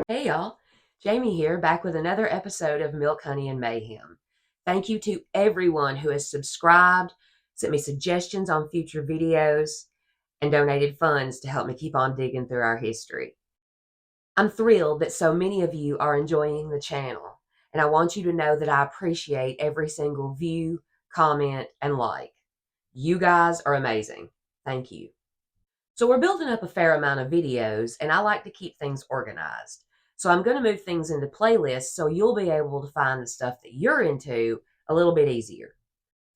Hey y'all, Jamie here, back with another episode of Milk, Honey, and Mayhem. Thank you to everyone who has subscribed, sent me suggestions on future videos, and donated funds to help me keep on digging through our history. I'm thrilled that so many of you are enjoying the channel, and I want you to know that I appreciate every single view, comment, and like. You guys are amazing. Thank you. So we're building up a fair amount of videos, and I like to keep things organized. So I'm going to move things into playlists so you'll be able to find the stuff that you're into a little bit easier.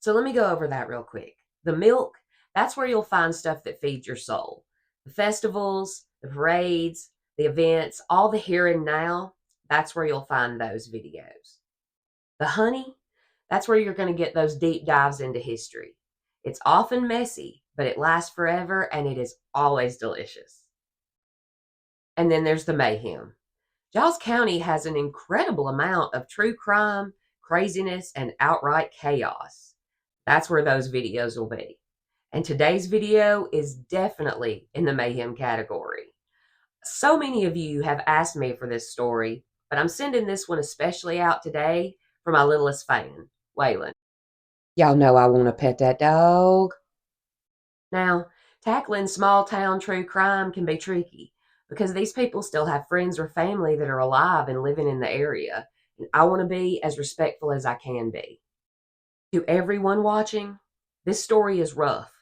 So let me go over that real quick. The milk, that's where you'll find stuff that feeds your soul. The festivals, the parades, the events, all the here and now, that's where you'll find those videos. The honey, that's where you're going to get those deep dives into history. It's often messy, but it lasts forever and it is always delicious. And then there's the mayhem. Giles County has an incredible amount of true crime, craziness, and outright chaos. That's where those videos will be. And today's video is definitely in the mayhem category. So many of you have asked me for this story, but I'm sending this one especially out today for my littlest fan, Waylon. Y'all know I want to pet that dog. Now, tackling small town true crime can be tricky because these people still have friends or family that are alive and living in the area, and I want to be as respectful as I can be. To everyone watching, this story is rough.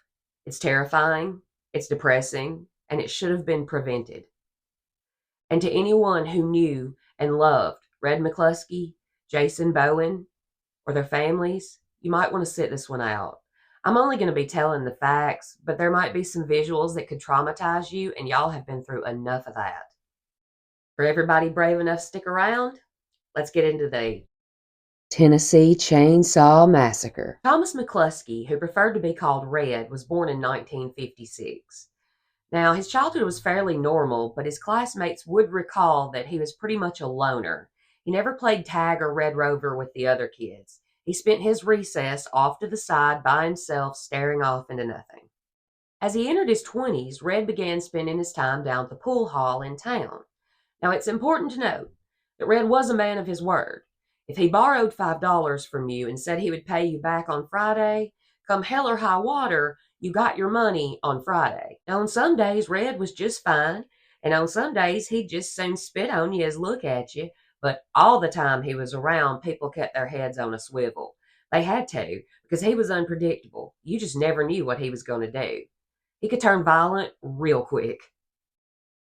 It's terrifying, it's depressing, and it should have been prevented. And to anyone who knew and loved Red McCluskey, Jason Bowen, or their families, you might want to sit this one out. I'm only going to be telling the facts, but there might be some visuals that could traumatize you, and y'all have been through enough of that. For everybody brave enough to stick around, let's get into the Tennessee Chainsaw Massacre. Thomas McCluskey, who preferred to be called Red, was born in 1956. Now, his childhood was fairly normal, but his classmates would recall that he was pretty much a loner. He never played tag or Red Rover with the other kids. He spent his recess off to the side by himself, staring off into nothing. As he entered his 20s, Red began spending his time down at the pool hall in town. Now, it's important to note that Red was a man of his word. If he borrowed $5 from you and said he would pay you back on Friday, come hell or high water, you got your money on Friday. Now, on some days, Red was just fine, and on some days, he'd just soon spit on you as look at you. But all the time he was around, people kept their heads on a swivel. They had to, because he was unpredictable. You just never knew what he was going to do. He could turn violent real quick.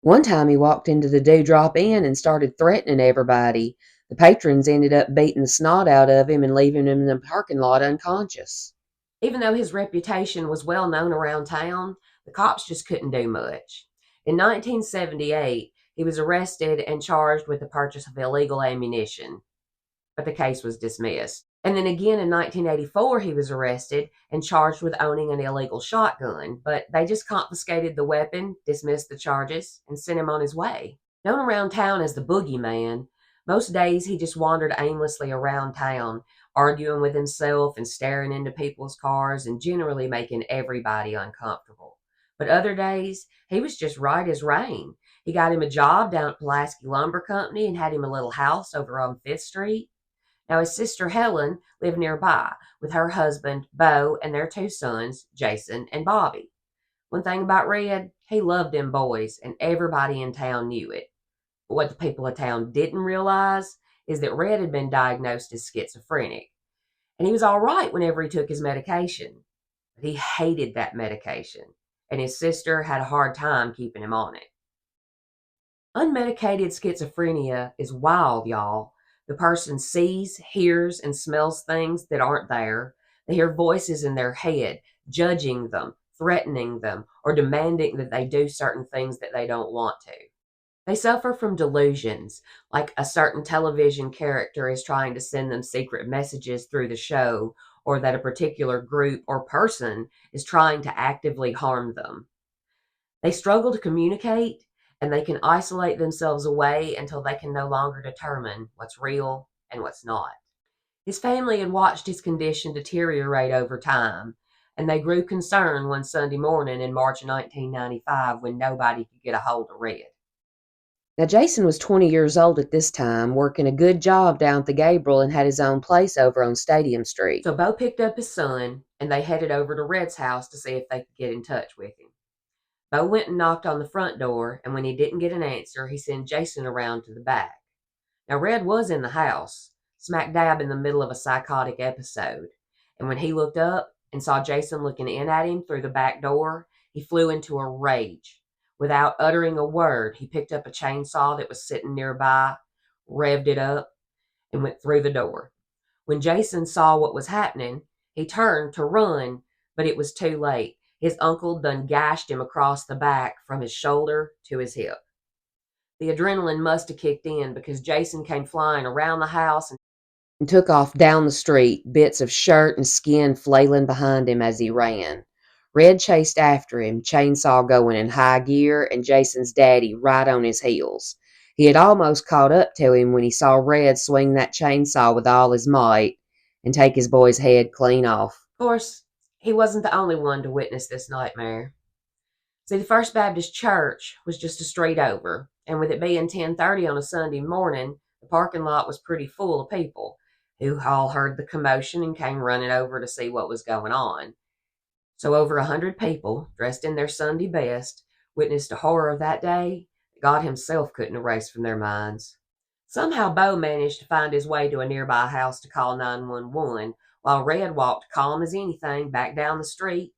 One time he walked into the Dewdrop Inn and started threatening everybody. The patrons ended up beating the snot out of him and leaving him in the parking lot unconscious. Even though his reputation was well known around town, the cops just couldn't do much. In 1978, he was arrested and charged with the purchase of illegal ammunition, but the case was dismissed. And then again in 1984, he was arrested and charged with owning an illegal shotgun, but they just confiscated the weapon, dismissed the charges, and sent him on his way. Known around town as the Boogeyman, most days he just wandered aimlessly around town, arguing with himself and staring into people's cars and generally making everybody uncomfortable. But other days, he was just right as rain. He got him a job down at Pulaski Lumber Company and had him a little house over on 5th Street. Now, his sister Helen lived nearby with her husband, Bo, and their 2 sons, Jason and Bobby. One thing about Red, he loved them boys, and everybody in town knew it. But what the people of town didn't realize is that Red had been diagnosed as schizophrenic. And he was all right whenever he took his medication. But he hated that medication, and his sister had a hard time keeping him on it. Unmedicated schizophrenia is wild, y'all. The person sees, hears, and smells things that aren't there. They hear voices in their head, judging them, threatening them, or demanding that they do certain things that they don't want to. They suffer from delusions, like a certain television character is trying to send them secret messages through the show, or that a particular group or person is trying to actively harm them. They struggle to communicate, and they can isolate themselves away until they can no longer determine what's real and what's not. His family had watched his condition deteriorate over time, and they grew concerned one Sunday morning in March 1995 when nobody could get a hold of Red. Now, Jason was 20 years old at this time, working a good job down at the Gabriel, and had his own place over on Stadium Street. So Bo picked up his son, and they headed over to Red's house to see if they could get in touch with him. Bo went and knocked on the front door, and when he didn't get an answer, he sent Jason around to the back. Now, Red was in the house, smack dab in the middle of a psychotic episode, and when he looked up and saw Jason looking in at him through the back door, he flew into a rage. Without uttering a word, he picked up a chainsaw that was sitting nearby, revved it up, and went through the door. When Jason saw what was happening, he turned to run, but it was too late. His uncle done gashed him across the back from his shoulder to his hip. The adrenaline must have kicked in because Jason came flying around the house and took off down the street, bits of shirt and skin flailing behind him as he ran. Red chased after him, chainsaw going in high gear, and Jason's daddy right on his heels. He had almost caught up to him when he saw Red swing that chainsaw with all his might and take his boy's head clean off. Of course, he wasn't the only one to witness this nightmare. See, the First Baptist Church was just a street over, and with it being 10:30 on a Sunday morning, the parking lot was pretty full of people who all heard the commotion and came running over to see what was going on. So over 100 people, dressed in their Sunday best, witnessed a horror that day that God himself couldn't erase from their minds. Somehow Bo managed to find his way to a nearby house to call 911, while Red walked calm as anything back down the street,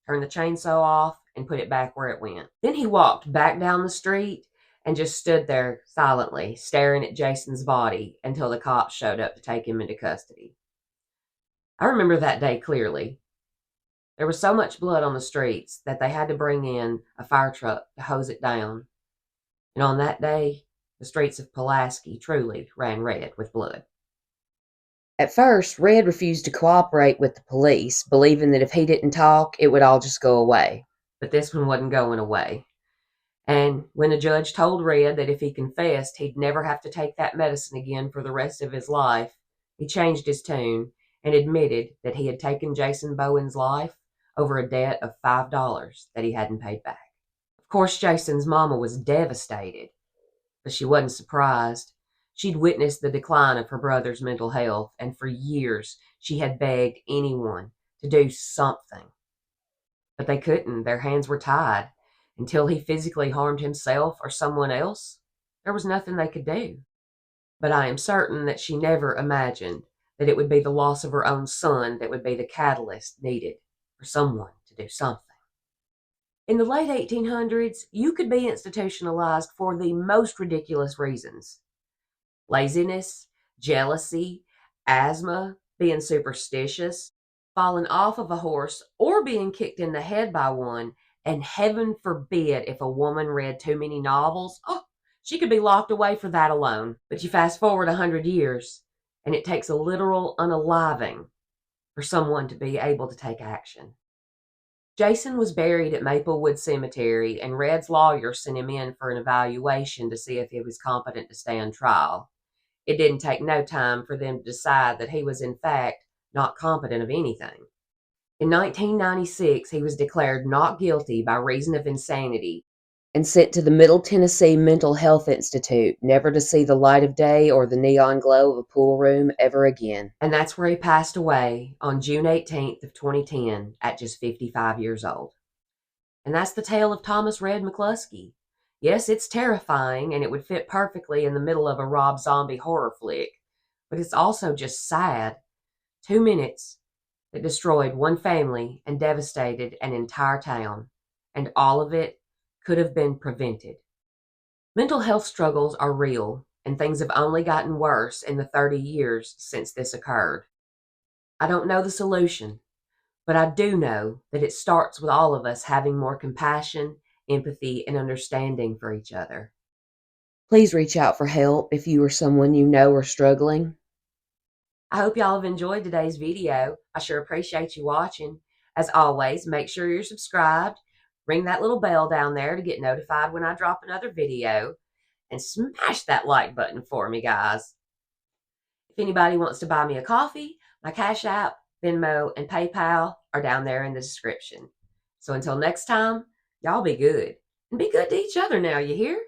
turned the chainsaw off, and put it back where it went. Then he walked back down the street and just stood there silently, staring at Jason's body until the cops showed up to take him into custody. I remember that day clearly. There was so much blood on the streets that they had to bring in a fire truck to hose it down. And on that day, the streets of Pulaski truly ran red with blood. At first, Red refused to cooperate with the police, believing that if he didn't talk, it would all just go away. But this one wasn't going away. And when the judge told Red that if he confessed, he'd never have to take that medicine again for the rest of his life, he changed his tune and admitted that he had taken Jason Bowen's life over a debt of $5 that he hadn't paid back. Of course, Jason's mama was devastated, but she wasn't surprised. She'd witnessed the decline of her brother's mental health, and for years she had begged anyone to do something. But they couldn't. Their hands were tied. Until he physically harmed himself or someone else, there was nothing they could do. But I am certain that she never imagined that it would be the loss of her own son that would be the catalyst needed for someone to do something. In the late 1800s, you could be institutionalized for the most ridiculous reasons. Laziness, jealousy, asthma, being superstitious, falling off of a horse, or being kicked in the head by one, and heaven forbid if a woman read too many novels, she could be locked away for that alone. But you fast forward 100 years, and it takes a literal unaliving for someone to be able to take action. Jason was buried at Maplewood Cemetery, and Red's lawyer sent him in for an evaluation to see if he was competent to stand trial. It didn't take no time for them to decide that he was in fact not competent of anything. In 1996, he was declared not guilty by reason of insanity and sent to the Middle Tennessee Mental Health Institute, never to see the light of day or the neon glow of a pool room ever again. And that's where he passed away on June 18th of 2010 at just 55 years old. And that's the tale of Thomas Red McCluskey. Yes, it's terrifying, and it would fit perfectly in the middle of a Rob Zombie horror flick, but it's also just sad. 2 minutes that destroyed one family and devastated an entire town, and all of it could have been prevented. Mental health struggles are real, and things have only gotten worse in the 30 years since this occurred. I don't know the solution, but I do know that it starts with all of us having more compassion, empathy, and understanding for each other. Please reach out for help if you or someone you know are struggling. I hope y'all have enjoyed today's video. I sure appreciate you watching. As always, make sure you're subscribed. Ring that little bell down there to get notified when I drop another video. And smash that like button for me, guys. If anybody wants to buy me a coffee, my Cashapp, Venmo, and PayPal are down there in the description. So until next time, y'all be good. And be good to each other now, you hear?